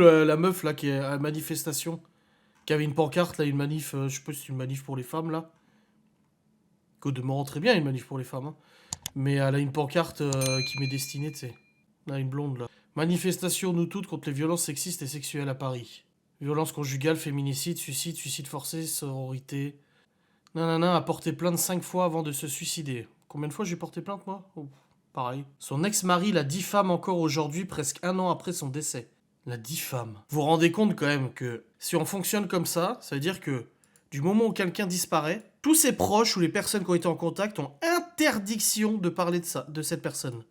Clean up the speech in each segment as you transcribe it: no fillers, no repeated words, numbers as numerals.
la meuf là qui est à la manifestation, qui avait une pancarte là, une manif, je sais pas si c'est une manif pour les femmes là. Qu'au demeurant très bien une manif pour les femmes, hein. Mais elle a une pancarte qui m'est destinée, tu sais. Là, une blonde là. Manifestation nous toutes contre les violences sexistes et sexuelles à Paris. Violence conjugale, féminicide, suicide, suicide forcé, sororité. Nanana a porté plainte 5 fois avant de se suicider. Combien de fois j'ai porté plainte moi? Oh, pareil. Son ex-mari la diffame encore aujourd'hui, presque 1 an après son décès. La diffame. Vous vous rendez compte quand même que si on fonctionne comme ça veut dire que du moment où quelqu'un disparaît, tous ses proches ou les personnes qui ont été en contact ont interdiction de parler de ça, de cette personne.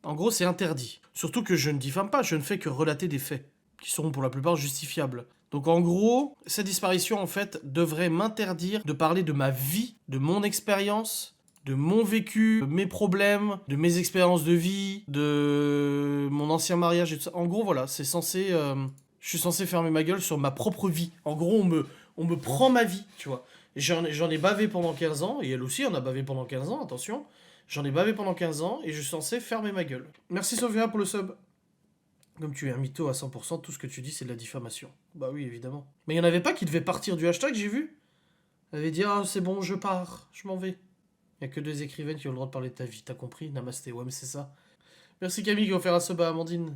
En gros, c'est interdit. Surtout que je ne diffame pas, je ne fais que relater des faits, qui seront pour la plupart justifiables. Donc en gros, cette disparition en fait devrait m'interdire de parler de ma vie, de mon expérience, de mon vécu, de mes problèmes, de mes expériences de vie, de mon ancien mariage et tout ça. En gros, voilà, c'est censé... je suis censé fermer ma gueule sur ma propre vie. En gros, on me prend ma vie, tu vois. J'en ai bavé pendant 15 ans, et elle aussi en a bavé pendant 15 ans, attention. J'en ai bavé pendant 15 ans, et je suis censé fermer ma gueule. Merci Sophia pour le sub. Comme tu es un mytho à 100%, tout ce que tu dis c'est de la diffamation. Bah oui, évidemment. Mais il y en avait pas qui devaient partir du hashtag, j'ai vu. Elle avait dit, ah c'est bon, je pars, je m'en vais. Il y a que 2 écrivaines qui ont le droit de parler de ta vie, t'as compris? Namasté, ouais mais c'est ça. Merci Camille qui a offert un sub à Amandine.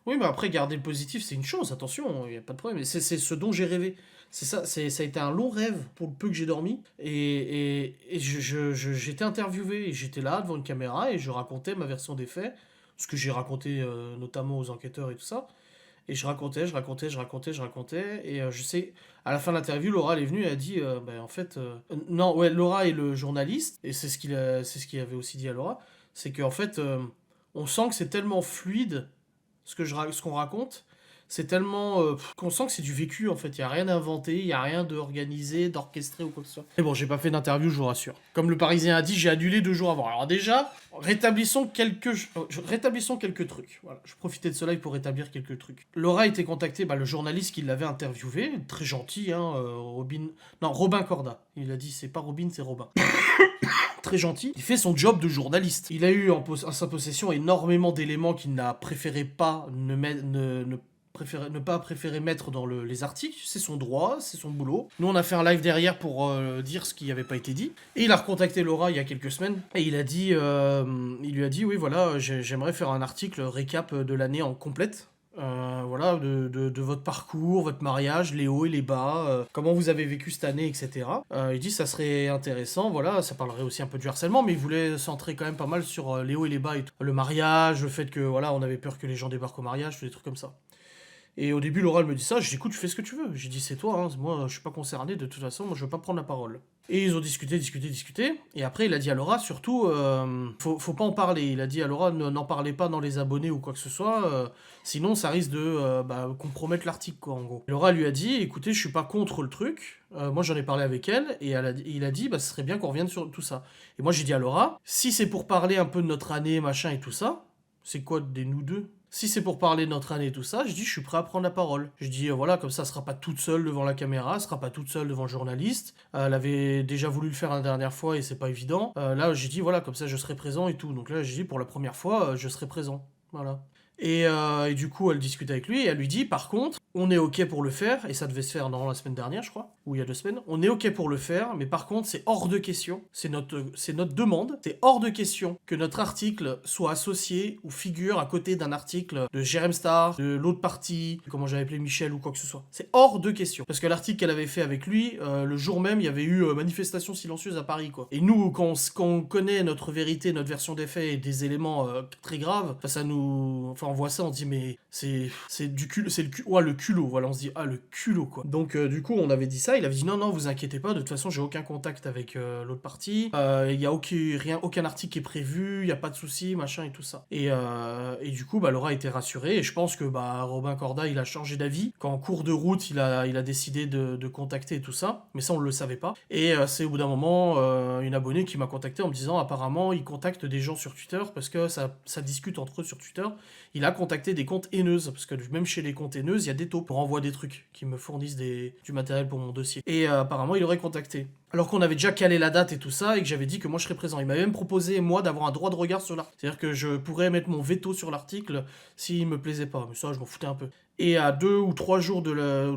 Oui, mais après, garder le positif, c'est une chose, attention, il n'y a pas de problème. C'est ce dont j'ai rêvé. C'est ça, ça a été un long rêve pour le peu que j'ai dormi. Et j'étais interviewé, et j'étais là devant une caméra, et je racontais ma version des faits, ce que j'ai raconté notamment aux enquêteurs et tout ça. Et je racontais, et je sais, à la fin de l'interview, Laura, elle est venue, elle a dit, en fait... non, ouais, Laura est le journaliste, et c'est ce qu'il avait aussi dit à Laura, c'est qu'en fait, on sent que c'est tellement fluide ce qu'on raconte, c'est tellement qu'on sent que c'est du vécu en fait. Il y a rien d'inventé, il y a rien d'organisé, d'orchestré ou quoi que ce soit. Mais bon, j'ai pas fait d'interview, je vous rassure. Comme le Parisien a dit, j'ai annulé 2 jours avant. Alors déjà, rétablissons quelques trucs. Voilà, je profitais de ce live pour rétablir quelques trucs. Laura a été contactée, le journaliste qui l'avait interviewé, très gentil, hein, Robin Corda. Il a dit, c'est pas Robin, c'est Robin. Très gentil, il fait son job de journaliste. Il a eu en sa possession énormément d'éléments qu'il n'a préféré pas ne pas préférer mettre dans les articles, c'est son droit, c'est son boulot. Nous on a fait un live derrière pour dire ce qui n'avait pas été dit. Et il a recontacté Laura il y a quelques semaines et il lui a dit oui voilà, j'aimerais faire un article récap de l'année en complète. Voilà, de votre parcours, votre mariage, les hauts et les bas, comment vous avez vécu cette année, etc. Il dit ça serait intéressant, voilà, ça parlerait aussi un peu du harcèlement, mais il voulait centrer quand même pas mal sur les hauts et les bas et tout. Le mariage, le fait que voilà, on avait peur que les gens débarquent au mariage, tous des trucs comme ça. Et au début, Laura elle me dit ça, je dis écoute, tu fais ce que tu veux. J'ai dit c'est toi, hein, moi je suis pas concerné, de toute façon, moi je veux pas prendre la parole. Et ils ont discuté, et après il a dit à Laura, surtout, faut pas en parler. Il a dit à Laura, n'en parlez pas dans les abonnés ou quoi que ce soit, sinon ça risque de compromettre l'article, quoi, en gros. Laura lui a dit, écoutez, je suis pas contre le truc, moi j'en ai parlé avec elle, et il a dit, ce serait bien qu'on revienne sur tout ça. Et moi j'ai dit à Laura, si c'est pour parler un peu de notre année, machin et tout ça, c'est quoi des nous deux? Si c'est pour parler de notre année et tout ça, je dis je suis prêt à prendre la parole. Je dis voilà, comme ça, elle sera pas toute seule devant la caméra, elle sera pas toute seule devant le journaliste. Elle avait déjà voulu le faire la dernière fois et c'est pas évident. Là, j'ai dit voilà, comme ça, je serai présent et tout. Donc là, j'ai dit pour la première fois, je serai présent. Voilà. Et du coup, elle discute avec lui et elle lui dit par contre, on est ok pour le faire, et ça devait se faire dans la semaine dernière, je crois, ou il y a 2 semaines. On est ok pour le faire, mais par contre, c'est hors de question, c'est notre demande, c'est hors de question que notre article soit associé ou figure à côté d'un article de Jérém Star, de l'autre partie, comment j'avais appelé Michel ou quoi que ce soit. C'est hors de question. Parce que l'article qu'elle avait fait avec lui, le jour même, il y avait eu manifestation silencieuse à Paris, quoi. Et nous, quand on connaît notre vérité, notre version des faits et des éléments très graves, ça nous... Enfin, on voit ça, on dit, mais c'est du cul, c'est le culot, voilà, on se dit, ah, le culot, quoi. Donc, du coup, on avait dit ça, il avait dit, non, vous inquiétez pas, de toute façon, j'ai aucun contact avec l'autre partie, il y a aucun article qui est prévu, il y a pas de souci, machin et tout ça. Et du coup, Laura a été rassurée, et je pense que, Robin Corda, il a changé d'avis, quand en cours de route, il a décidé de contacter et tout ça, mais ça, on le savait pas. Et c'est au bout d'un moment, une abonnée qui m'a contacté en me disant, apparemment, il contacte des gens sur Twitter, parce que ça discute entre eux sur Twitter. Il a contacté des comptes haineuses, parce que même chez les comptes haineuses, il y a des taupes pour envoyer des trucs qui me fournissent du matériel pour mon dossier. Et apparemment, il aurait contacté. Alors qu'on avait déjà calé la date et tout ça, et que j'avais dit que moi je serais présent. Il m'avait même proposé, moi, d'avoir un droit de regard sur l'article. C'est-à-dire que je pourrais mettre mon veto sur l'article s'il me plaisait pas. Mais ça, je m'en foutais un peu. Et à 2 ou 3 jours de la...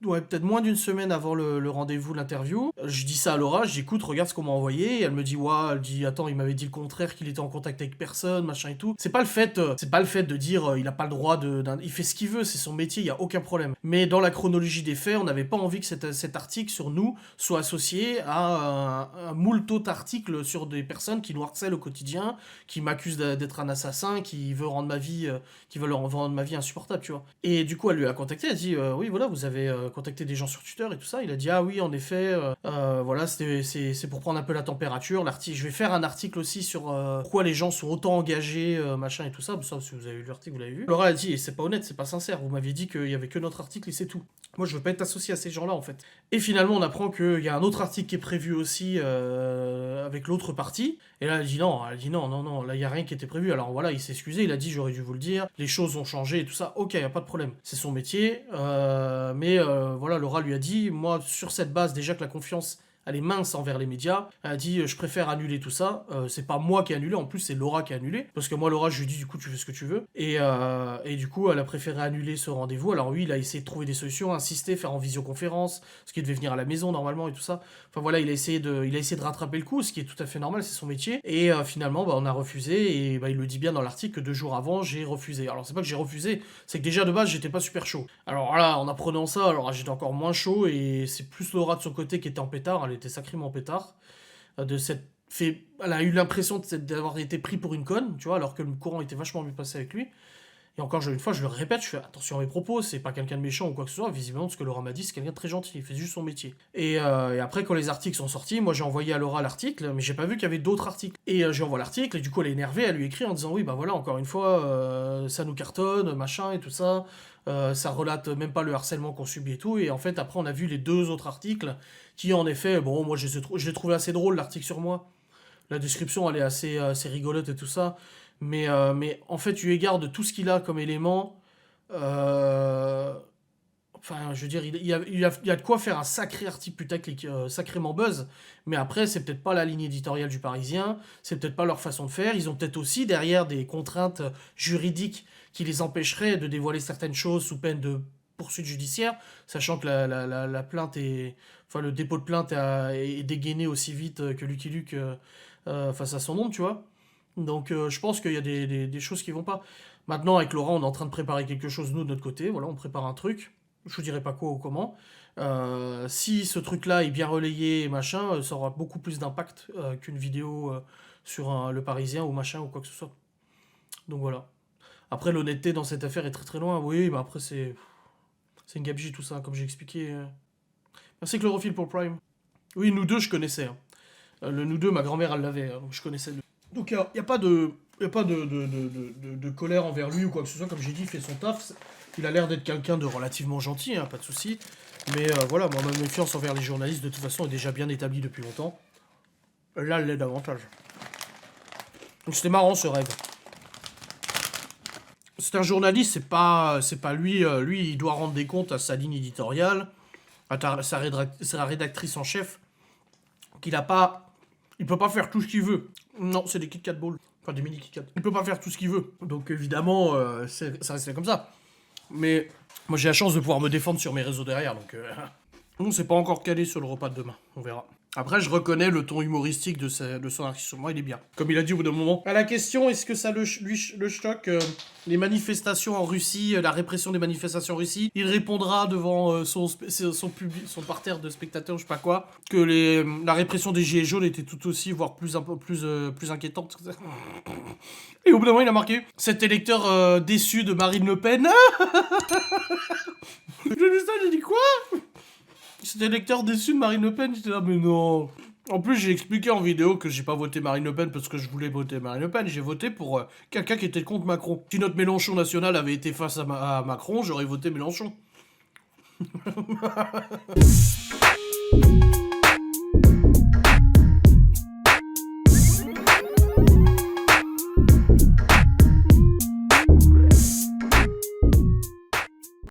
Ouais, peut-être moins d'une semaine avant le rendez-vous, l'interview, je dis ça à Laura, j'écoute, regarde ce qu'on m'a envoyé, et elle me dit, ouais, elle dit, attends, il m'avait dit le contraire, qu'il était en contact avec personne, machin et tout. C'est pas le fait de dire, il a pas le droit il fait ce qu'il veut, c'est son métier, il y a aucun problème. Mais dans la chronologie des faits, on n'avait pas envie que cet article sur nous soit associé à un moult autres articles sur des personnes qui nous harcèlent au quotidien, qui m'accusent d'être un assassin, qui veulent rendre ma vie insupportable, tu vois. Et du coup, elle lui a contacté, elle dit, oui, voilà, vous avez contacté des gens sur Twitter et tout ça. Il a dit, ah oui, en effet, voilà, c'est pour prendre un peu la température. Je vais faire un article aussi sur pourquoi les gens sont autant engagés, machin et tout ça. Ça, si vous avez lu l'article, vous l'avez vu. Laura a dit, et c'est pas honnête, c'est pas sincère. Vous m'aviez dit qu'il y avait que notre article et c'est tout. Moi, je veux pas être associé à ces gens-là, en fait. Et finalement, on apprend qu'il y a un autre article qui est prévu aussi avec l'autre partie. Et là, elle dit non, non, là, il y a rien qui était prévu. Alors voilà, il s'est excusé, il a dit, j'aurais dû vous le dire. Les choses ont changé et tout ça. Ok, y a pas de problème. C'est son métier. Mais voilà, Laura lui a dit, moi, sur cette base, déjà que la confiance, elle est mince envers les médias. Elle a dit, je préfère annuler tout ça. C'est pas moi qui ai annulé, en plus, c'est Laura qui a annulé. Parce que moi, Laura, je lui ai dit, du coup, tu fais ce que tu veux. Et du coup, elle a préféré annuler ce rendez-vous. Alors oui, il a essayé de trouver des solutions, insister, faire en visioconférence, ce qui devait venir à la maison normalement et tout ça. Enfin voilà, il a essayé de rattraper le coup, ce qui est tout à fait normal, c'est son métier. Et finalement, on a refusé. Et il le dit bien dans l'article que 2 jours avant, j'ai refusé. Alors c'est pas que j'ai refusé, c'est que déjà de base, j'étais pas super chaud. Alors là, en apprenant ça, alors j'étais encore moins chaud. Et c'est plus Laura de son côté qui était en pétard. Elle était sacrément pétard. Elle a eu l'impression d'avoir été pris pour une conne, tu vois, alors que le courant était vachement mieux passé avec lui. Et encore une fois, je le répète, je fais attention à mes propos, c'est pas quelqu'un de méchant ou quoi que ce soit. Visiblement, ce que Laura m'a dit, c'est quelqu'un de très gentil, il fait juste son métier. Et après, quand les articles sont sortis, moi j'ai envoyé à Laura l'article, mais j'ai pas vu qu'il y avait d'autres articles. Et j'ai envoyé l'article, et du coup elle est énervée, elle lui écrit en disant oui, bah voilà, encore une fois, ça nous cartonne, machin et tout ça. Ça relate même pas le harcèlement qu'on subit et tout. Et en fait, après, on a vu les 2 autres articles qui, en effet, bon, moi je l'ai trouvé assez drôle, l'article sur moi. La description, elle est assez rigolote et tout ça. Mais en fait, eu égard de tout ce qu'il a comme élément, enfin, je veux dire, il y a de quoi faire un sacré article putaclic, sacrément buzz. Mais après, c'est peut-être pas la ligne éditoriale du Parisien, c'est peut-être pas leur façon de faire. Ils ont peut-être aussi derrière des contraintes juridiques qui les empêcheraient de dévoiler certaines choses sous peine de poursuite judiciaire, sachant que la plainte est... Enfin, le dépôt de plainte est dégainé aussi vite que Lucky Luke face à son nom, tu vois. Donc je pense qu'il y a des choses qui vont pas. Maintenant, avec Laurent, on est en train de préparer quelque chose, nous, de notre côté. Voilà, on prépare un truc. Je vous dirai pas quoi ou comment. Si ce truc-là est bien relayé et machin, ça aura beaucoup plus d'impact qu'une vidéo sur Le Parisien ou machin ou quoi que ce soit. Donc voilà. Après, l'honnêteté dans cette affaire est très très loin. Oui, mais après, c'est une gabegie tout ça, comme j'ai expliqué. Merci Chlorophylle pour Prime. Oui, nous deux, je connaissais. Hein. Le nous deux, ma grand-mère, elle l'avait, donc je connaissais. Donc il n'y a pas de colère envers lui ou quoi que ce soit. Comme j'ai dit, il fait son taf. Il a l'air d'être quelqu'un de relativement gentil, hein, pas de souci. Mais voilà, moi, ma méfiance envers les journalistes, de toute façon, est déjà bien établie depuis longtemps. Là, elle l'est davantage. Donc c'était marrant, ce rêve. C'est un journaliste, c'est pas lui. Lui, il doit rendre des comptes à sa ligne éditoriale, à sa rédactrice en chef, qu'il a pas... Il peut pas faire tout ce qu'il veut. Non, c'est des Kit Kat Balls. Enfin, des mini Kit Kat. Il peut pas faire tout ce qu'il veut. Donc, évidemment, ça reste comme ça. Mais moi, j'ai la chance de pouvoir me défendre sur mes réseaux derrière. Donc, non, c'est pas encore calé sur le repas de demain. On verra. Après, je reconnais le ton humoristique de son article sur moi, il est bien. Comme il a dit au bout d'un moment. À la question, est-ce que ça le choque, les manifestations en Russie, la répression des manifestations en Russie, il répondra devant son parterre de spectateurs, je sais pas quoi, que la répression des Gilets jaunes était tout aussi, voire plus inquiétante. Et au bout d'un moment, il a marqué « Cet électeur déçu de Marine Le Pen ». J'ai lu ça, j'ai dit « Quoi ?» Cet électeur déçu de Marine Le Pen, j'étais là, mais non. En plus, j'ai expliqué en vidéo que j'ai pas voté Marine Le Pen parce que je voulais voter Marine Le Pen. J'ai voté pour quelqu'un qui était contre Macron. Si notre Mélenchon national avait été face à Macron, j'aurais voté Mélenchon.